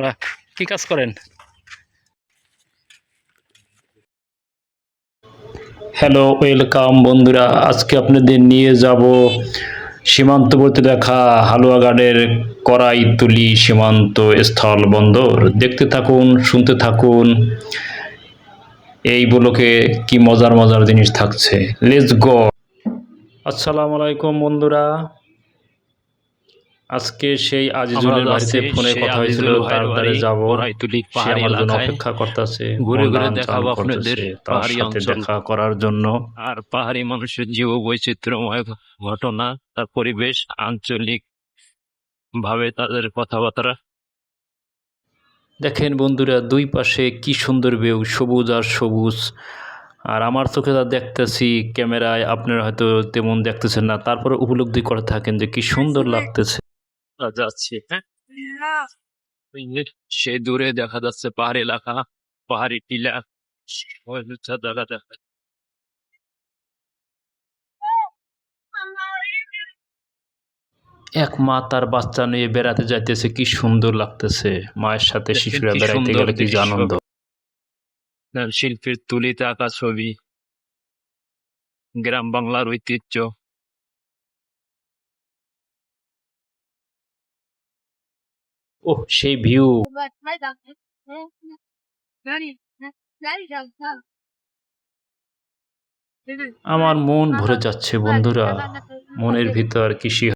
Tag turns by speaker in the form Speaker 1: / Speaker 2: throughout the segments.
Speaker 1: আপনারা কি কাজ করেন? হ্যালো, ওয়েলকাম বন্ধুরা। আজকে আপনাদের নিয়ে যাব সীমান্তবর্তী দেখা হালুয়াঘাটের কড়াইতুলি সীমান্ত স্থল বন্দর। দেখতে থাকুন, শুনতে থাকুন। এই ব্লকে কি মজার মজার জিনিস থাকছে। Let's go. আসসালামু আলাইকুম বন্ধুরা। আজকে সেই
Speaker 2: আমরা
Speaker 1: আজিজুলের বাড়িতে
Speaker 2: যাচ্ছি
Speaker 1: ফোনে
Speaker 2: সেই
Speaker 1: কথা হয়েছিল,
Speaker 2: আজিজুল
Speaker 1: তার
Speaker 2: ভাইয়ের
Speaker 1: দ্বারে
Speaker 2: বাড়ি
Speaker 1: যাব।
Speaker 2: কড়াইতুলি
Speaker 1: সে
Speaker 2: পাহাড়ি
Speaker 1: আমার জন্য
Speaker 2: এলাকায়।
Speaker 1: অপেক্ষা করতেছে,
Speaker 2: ঘুরে
Speaker 1: ফোন
Speaker 2: ঘুরে
Speaker 1: লাগান চালু
Speaker 2: দেখাবো আপনাদের
Speaker 1: করতেছে তার
Speaker 2: পাহাড়ি
Speaker 1: সাথে
Speaker 2: অঞ্চল
Speaker 1: দেখা করার জন্য।
Speaker 2: আর পাহাড়ি মানুষের জীব বৈচিত্র্যময় ঘটনা, তার পরিবেশ, আঞ্চলিক ভাবে তাদের কথাবার্তা।
Speaker 1: দেখেন বন্ধুরা, দুই পাশে কি সুন্দর ভিউ, সবুজ আর সবুজ। আর আমার চোখে যা দেখতেছি, ক্যামেরায় আপনারা হয়তো তেমন দেখতেছেন না, তারপরে উপলব্ধি করে থাকেন যে কি সুন্দর লাগতেছে।
Speaker 2: আমরা যাচ্ছি, হ্যাঁ, ওই যে সে দূরে দেখা যাচ্ছে পাহাড়ি এলাকা, পাহাড়ি টিলা, দেখা দেখা।
Speaker 1: এক মা তার বাচ্চা নিয়ে বেড়াতে যাইতেছে, কি সুন্দর লাগতেছে। মায়ের সাথে
Speaker 2: দেখেন
Speaker 1: শিশুরা
Speaker 2: কি
Speaker 1: বেড়াইতে
Speaker 2: সুন্দর
Speaker 1: গেলে কি যে
Speaker 2: দৃশ্য,
Speaker 1: আনন্দ।
Speaker 2: শিল্পীর তুলিতে আঁকা ছবি, গ্রাম বাংলার ঐতিহ্য।
Speaker 1: ওহ, সেই ভিউ। আমার মন ভরে যাচ্ছে বন্ধুরা, মনের ভিতর কৃষি।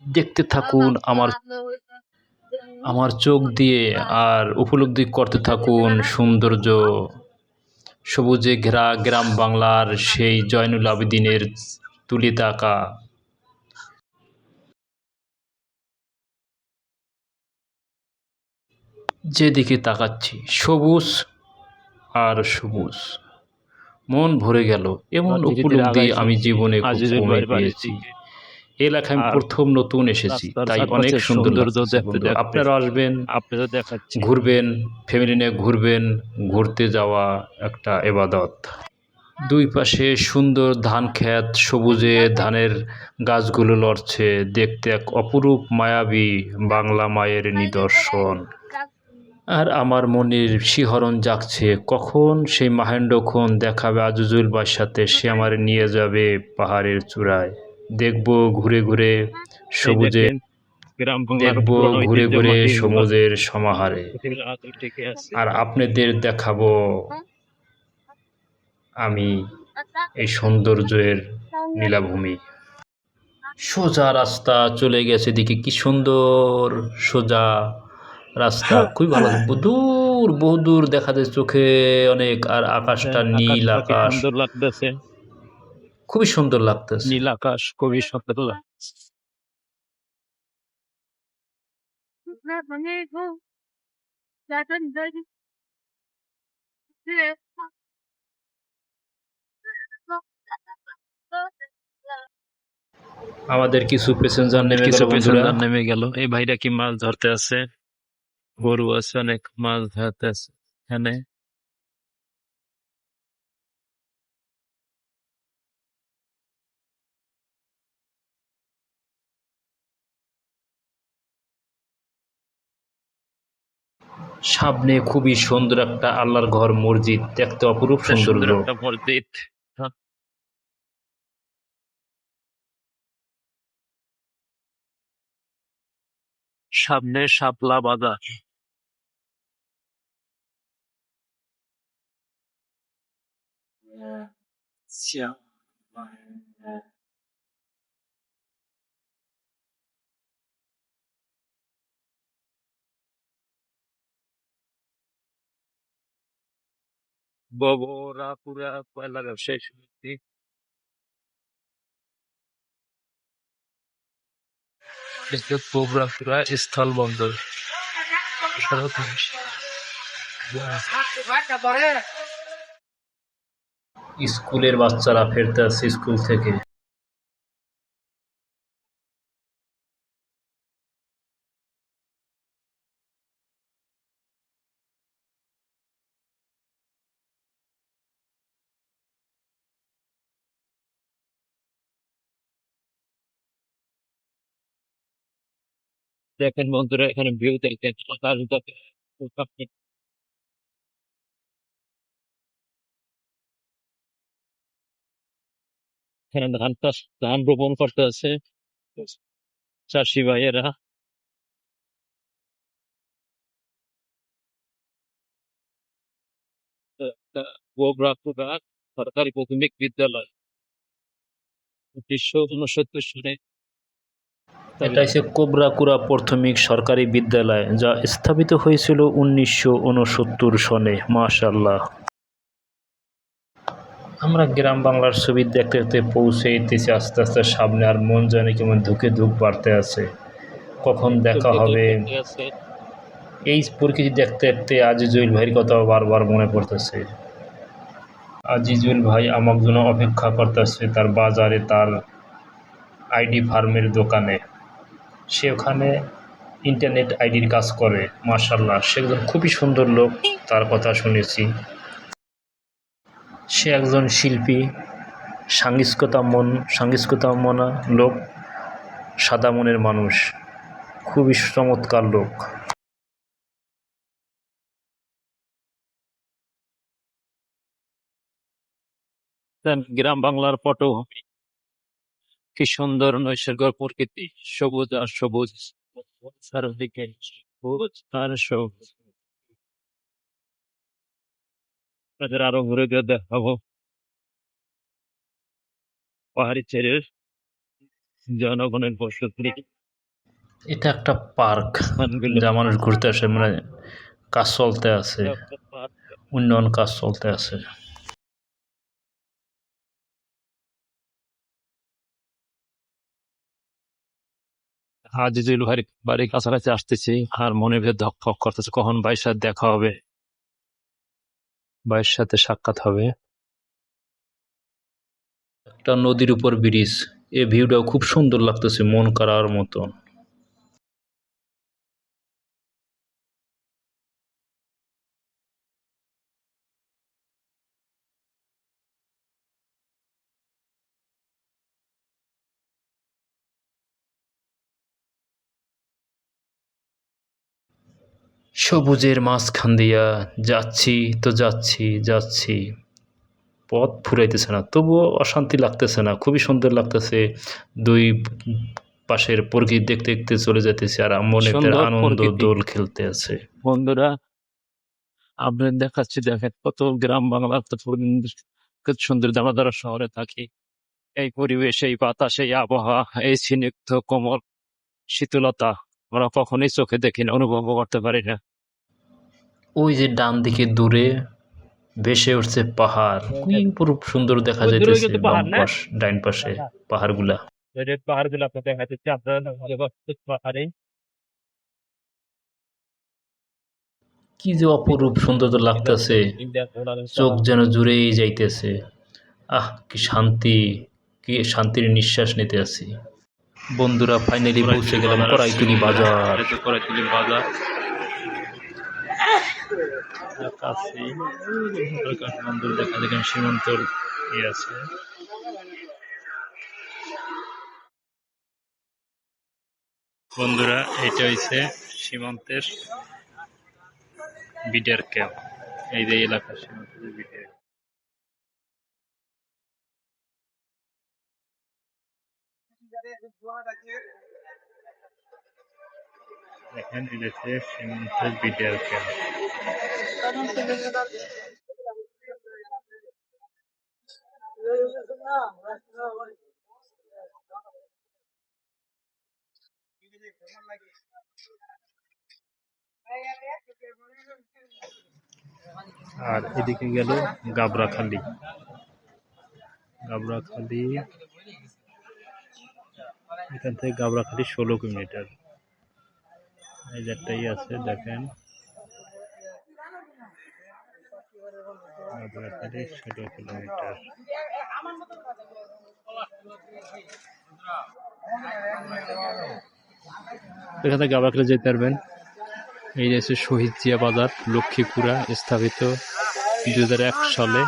Speaker 1: দেখতে থাকুন আমার আমার চোখ দিয়ে, আর উপলব্ধি করতে থাকুন সৌন্দর্য। সবুজে ঘেরা গ্রাম বাংলার সেই জয়নুল আবেদিনের তুলিতে আঁকা। যেদিকে তাকাচ্ছি সবুজ আর সবুজ, মন ভরে গেল। এমন
Speaker 2: ধীরে ধীরে
Speaker 1: উপলব্ধি
Speaker 2: আগাইছি
Speaker 1: আমি জীবনে খুব
Speaker 2: আজিজুল
Speaker 1: কমই
Speaker 2: ভাইয়ের বাড়ির
Speaker 1: পেয়েছি।
Speaker 2: দিকে।
Speaker 1: এলাকায় আমি
Speaker 2: আর
Speaker 1: প্রথম নতুন এসেছি,
Speaker 2: রাস্তার
Speaker 1: তাই অনেক
Speaker 2: চারপাশের
Speaker 1: সুন্দর
Speaker 2: সৌন্দর্য
Speaker 1: লাগতেছে
Speaker 2: দেখতে
Speaker 1: বন্ধু।
Speaker 2: দেখতে
Speaker 1: আপনারা আসবেন,
Speaker 2: আপনাদের দেখাচ্ছি।
Speaker 1: ঘুরবেন, ফ্যামিলি নিয়ে ঘুরবেন। ঘুরতে যাওয়া একটা এবাদত। দুই পাশে সুন্দর ধান ক্ষেত, সবুজে ধানের গাছগুলো লড়ছে, দেখতে এক অপরূপ মায়াবী বাংলা মায়ের নিদর্শন। আর আমার মনের শিহরণ জাগছে, কখন সেই মাহেন্দ্রক্ষণ দেখাবে আজিজুল ভাইয়ের সাথে। সে আমার নিয়ে যাবে পাহাড়ের চূড়ায়। দেখব ঘুরে ঘুরে
Speaker 2: এই
Speaker 1: সবুজে,
Speaker 2: দেখেন গ্রাম বাংলার
Speaker 1: দেখব
Speaker 2: পুরনো
Speaker 1: ঘুরে
Speaker 2: ঐতিহ্য
Speaker 1: ঘুরে
Speaker 2: মাটিগুলো
Speaker 1: সবুজের সমাহারে।
Speaker 2: আজও টিকে আছে।
Speaker 1: আর আপনাদের দেখাবো আমি এই সৌন্দর্যের নীলাভূমি। সোজা রাস্তা চলে গেছে, দিকে কি সুন্দর সোজা রাস্তা, খুবই ভালো। দূর, বহুদূর দেখা যায় চোখে অনেক। আর আকাশটা নীল
Speaker 2: আকাশটা কি
Speaker 1: আকাশ,
Speaker 2: সুন্দর লাগতেছে,
Speaker 1: খুবই সুন্দর লাগতেছে।
Speaker 2: নীল আকাশ খুবই সুন্দর লাগছে।
Speaker 1: আমাদের কিছু প্যাসেঞ্জার
Speaker 2: আমাদের
Speaker 1: নেমে গেল
Speaker 2: কিছু
Speaker 1: বন্ধুরা।
Speaker 2: প্যাসেঞ্জার নেমে গেল। এই ভাইরা কি মাছ ধরতে আছে, গরু আছে, অনেক মাছ ধরতে আছে এখানে।
Speaker 1: সামনে খুবই সুন্দর একটা আল্লাহর ঘর, মসজিদ, দেখতে অপরূপ
Speaker 2: সুন্দর
Speaker 1: সৌন্দর্য।
Speaker 2: একটা মসজিদ, সামনে শাপলা বাজার। আচ্ছা, বগুড়া কয়লা ব্যবসায়ী সমিতি, বগুড়া স্থল বন্দর।
Speaker 1: স্কুলের বাচ্চারা ফিরতে আসছে স্কুল থেকে।
Speaker 2: দেখেন বন্ধুরা, এখানে ভিউ দেখেন। এখানে ধান রোপণ করতে আছে চাষি ভাইয়েরা। গোবরাপুরা সরকারি প্রাথমিক বিদ্যালয় 1969 সালে
Speaker 1: এটা হচ্ছে কোবরাকুড়া প্রাথমিক সরকারি বিদ্যালয়, যা স্থাপিত হয়েছিল 1969 সনে। মাশাআল্লাহ। আমরা গ্রাম বাংলার ছবি দেখতে দেখতে পৌঁছে যেতেছি আস্তে আস্তে সামনে, আর মন জানে কেমন ধুকে ধুক বাড়তে আছে, কখন দেখা হবে। এই প্রকৃতি দেখতে দেখতে আজিজুল ভাইয়ের কথা বারবার মনে পড়তেছে। আজিজুল ভাই আমার জন্য অপেক্ষা করতেছে তার বাজারে, তার আইডি ফার্মের দোকানে। সে ওখানে ইন্টারনেট আইডির কাজ করে। মাশাআল্লাহ, সে একজন খুবই সুন্দর লোক, তার কথা শুনেছি। সে একজন শিল্পী, সাংস্কৃতিকমনা লোক, সাদা মনের মানুষ, খুবই চমৎকার লোক।
Speaker 2: গ্রাম বাংলার পটভূমি, কি সুন্দর নৈসর্গ প্রকৃতি, সবুজ আর সবুজ চারদিকে, সবুজ আর সবুজ। আপনাদের আরো ঘুরে ঘুরে দেখাবো পাহাড়ি ছেড়ে জনগণের বসতি।
Speaker 1: এটা একটা পার্ক, যা মানুষ ঘুরতে আসে, মানে কাজ চলতে আছে, উন্নয়ন কাজ চলতে আছে।
Speaker 2: আজিজুল ভাইয়ের বাড়ির কাছাকাছি আসতেছি, আর মনে ভেদ ধক ধক করতেছে কখন ভাইয়ের সাথে দেখা হবে, ভাইয়ের সাথে সাক্ষাৎ হবে।
Speaker 1: একটা নদীর উপর ব্রিজ, এই ভিউটাও খুব সুন্দর লাগতেছে, মন কাড়ার মতো। সবুজের মাঝখান দিয়া যাচ্ছি তো যাচ্ছি, পথ ফুরাইতেছে না, তবুও অশান্তি লাগতেছে না, খুবই সুন্দর লাগতেছে। দুই পাশের প্রকৃতি দেখতে দেখতে চলে যেতেছে, আর মনে
Speaker 2: সুন্দর
Speaker 1: আনন্দ
Speaker 2: প্রকৃতি।
Speaker 1: দোল খেলতে আছে।
Speaker 2: বন্ধুরা, আপনাদের দেখাচ্ছি, দেখেন কত গ্রাম বাংলার কত সুন্দর। দামাদার শহরে থাকি, এই পরিবেশ, এই বাতাস, এই আবহাওয়া, এই স্নিগ্ধ কোমল শীতলতা আমরা কখনোই চোখে দেখি না, অনুভব করতে পারি না।
Speaker 1: ওই যে ডান দিকে দূরে ভেসে উঠছে পাহাড়, কি অপরূপ সুন্দর দেখা
Speaker 2: ওই দূরে
Speaker 1: যাইতেছে।
Speaker 2: কিন্তু
Speaker 1: বাম
Speaker 2: পাহাড় না,
Speaker 1: পাশ ডাইন পাশে পাহাড়গুলা,
Speaker 2: পাহাড়গুলো আপনার দেখা যাচ্ছে। আপনারা পাহাড়ে
Speaker 1: কি যে অপরূপ সুন্দর লাগতেছে, চোখ যেন জুড়েই যাইতেছে। আহ, কি শান্তি, কি শান্তির নিঃশ্বাস নিতে আছি। বন্ধুরা, ফাইনালি পৌঁছে গেলাম কড়াইতুলি বাজার।
Speaker 2: কড়াইতুলি বাজার কাছে কাঠমান্ডু দেখা দেখেন সীমান্তর আছে। বন্ধুরা, এটা হচ্ছে সীমান্তের বিডার ক্যাম্প, এই যে এলাকার সীমান্তের বিডার। দেখেন এই হচ্ছে সীমান্তের বিডার ক্যাম্প। আর এদিকে গেল গাবড়াখালি, এখান থেকে গাবড়াখালি 16 কিলোমিটার। এই যে একটাই আছে, দেখেন গাবড়াখালি 16 কিলোমিটার। এখান থেকে গাবড়াখালি যেতে পারবেন। এই যে শহীদ জিয়া বাজার, লক্ষ্মীপুরা, স্থাপিত 2001 সালে।